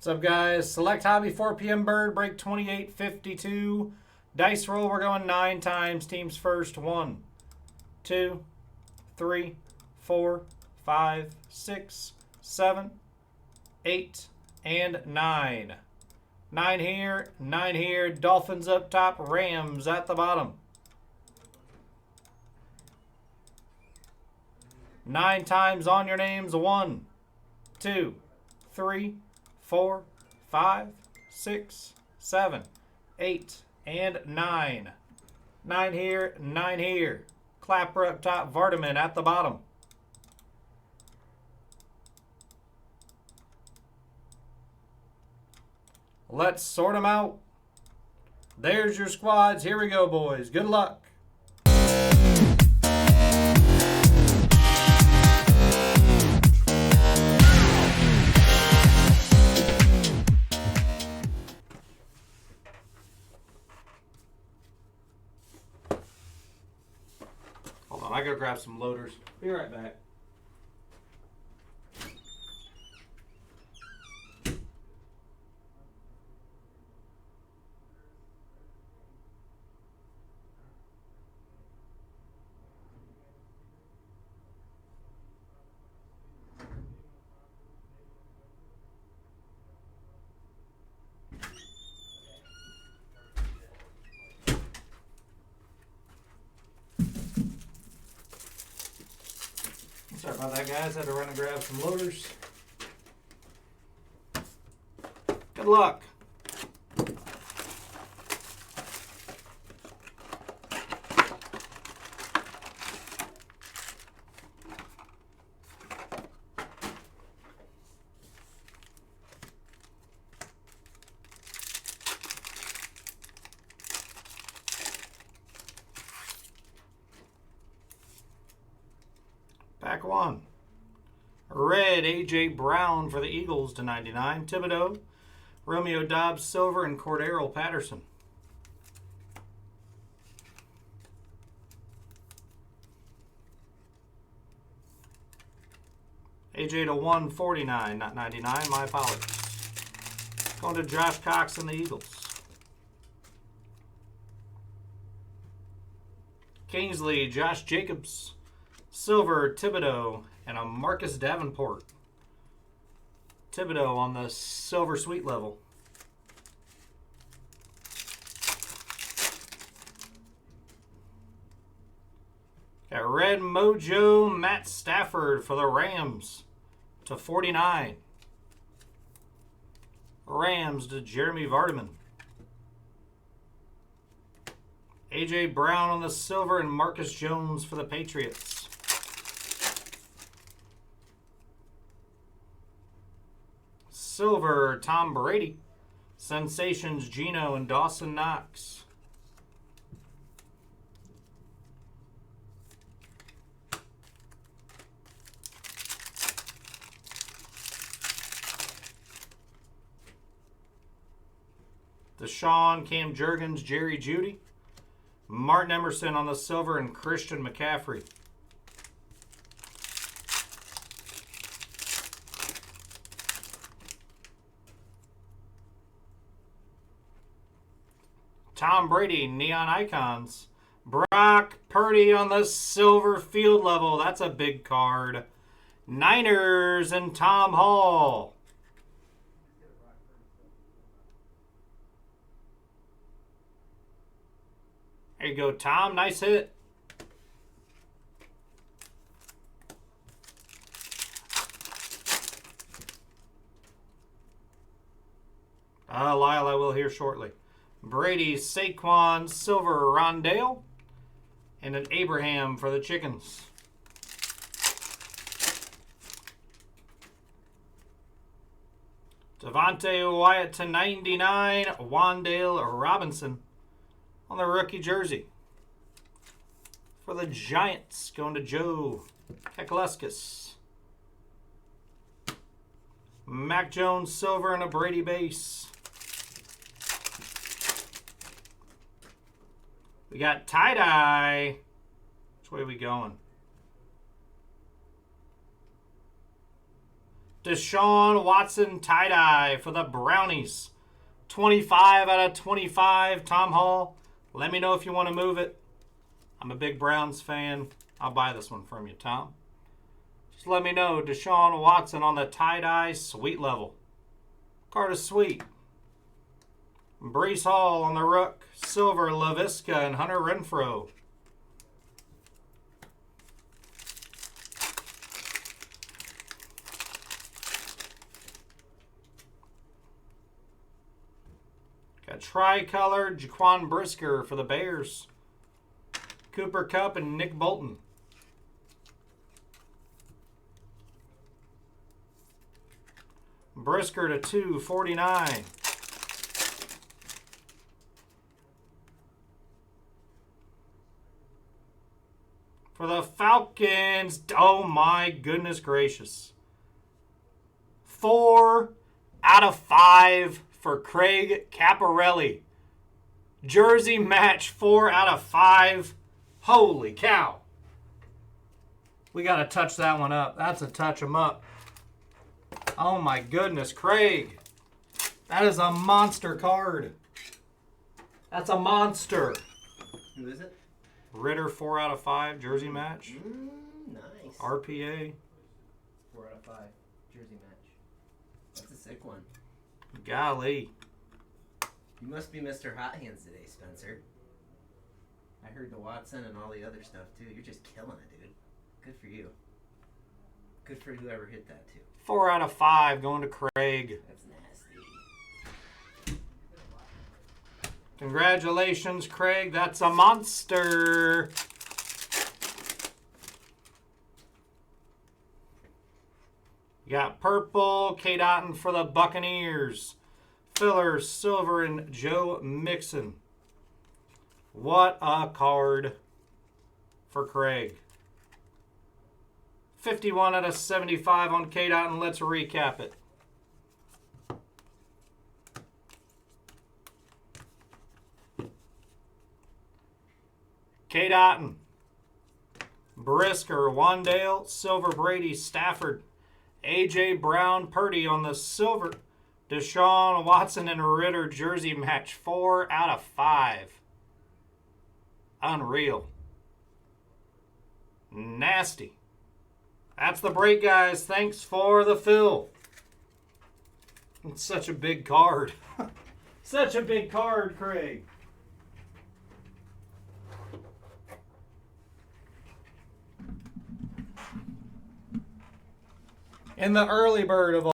What's up, guys? Select Hobby 4 p.m. Bird break 2852. Dice roll. We're going 9 times. Teams first. 1, 2, 3, 4, 5, 6, 7, 8, and 9. 9 here, 9 here. Dolphins up top, Rams at the bottom. 9 times on your names. 1, 2, 3, 4, 5, 6, 7, 8, and 9. 9 here, 9 here. Clapper up top, Vardaman at the bottom. Let's sort them out. There's your squads. Here we go, boys. Good luck. Hold on, I gotta grab some loaders. Be right back. Sorry about that, guys. Had to run and grab some loaders. Good luck. Pack 1. Red, A.J. Brown for the Eagles /99. Thibodeau, Romeo Dobbs Silver, and Cordero Patterson. A.J. /149, not 99. My apologies. Going to Josh Cox and the Eagles. Kingsley, Josh Jacobs. Silver, Thibodeau, and a Marcus Davenport. Thibodeau on the silver sweet level. Got red mojo, Matt Stafford for the Rams /49. Rams to Jeremy Vardaman. A.J. Brown on the silver and Marcus Jones for the Patriots. Silver, Tom Brady. Sensations, Geno and Dawson Knox. Deshaun, Cam Jurgens, Jerry Jeudy. Martin Emerson on the silver and Christian McCaffrey. Tom Brady, Neon Icons. Brock Purdy on the silver field level. That's a big card. Niners and Tom Hall. There you go, Tom. Nice hit. Lyle, I will hear shortly. Brady, Saquon, silver, Rondale, and an Abraham for the Chickens. Devontae Wyatt /99, Wan'Dale Robinson on the rookie jersey. For the Giants, going to Joe Kekaleskis. Mac Jones silver and a Brady base. We got tie-dye. Which way are we going? Deshaun Watson tie-dye for the Brownies. 25 out of 25. Tom Hall, let me know if you want to move it. I'm a big Browns fan. I'll buy this one from you, Tom. Just let me know. Deshaun Watson on the tie-dye sweet level. Card is sweet. Brees Hall on the Rook. Silver LaVisca and Hunter Renfrow. Got tricolor Jaquan Brisker for the Bears. Cooper Kupp and Nick Bolton. Brisker to 249. For the Falcons, oh my goodness gracious. 4 out of 5 for Craig Caparelli. Jersey match 4 out of 5. Holy cow. We got to touch that one up. That's a touch 'em up. Oh my goodness, Craig. That is a monster card. That's a monster. Who is it? Ritter 4 out of 5 jersey match. Nice. RPA. 4 out of 5 jersey match. That's a sick one. Golly. You must be Mr. Hot Hands today, Spencer. I heard the Watson and all the other stuff too. You're just killing it, dude. Good for you. Good for whoever hit that too. 4 out of 5 going to Craig. That's nasty. Congratulations, Craig. That's a monster. You got purple, K. Dotton for the Buccaneers. Filler, silver, and Joe Mixon. What a card for Craig. 51 out of 75 on K. Dotton. Let's recap it. K. Dotton, Brisker, Wandale, Silver, Brady, Stafford, A.J. Brown, Purdy on the silver. Deshaun Watson and Ritter jersey match 4 out of 5. Unreal. Nasty. That's the break, guys. Thanks for the fill. It's such a big card. Such a big card, Craig. In the early bird of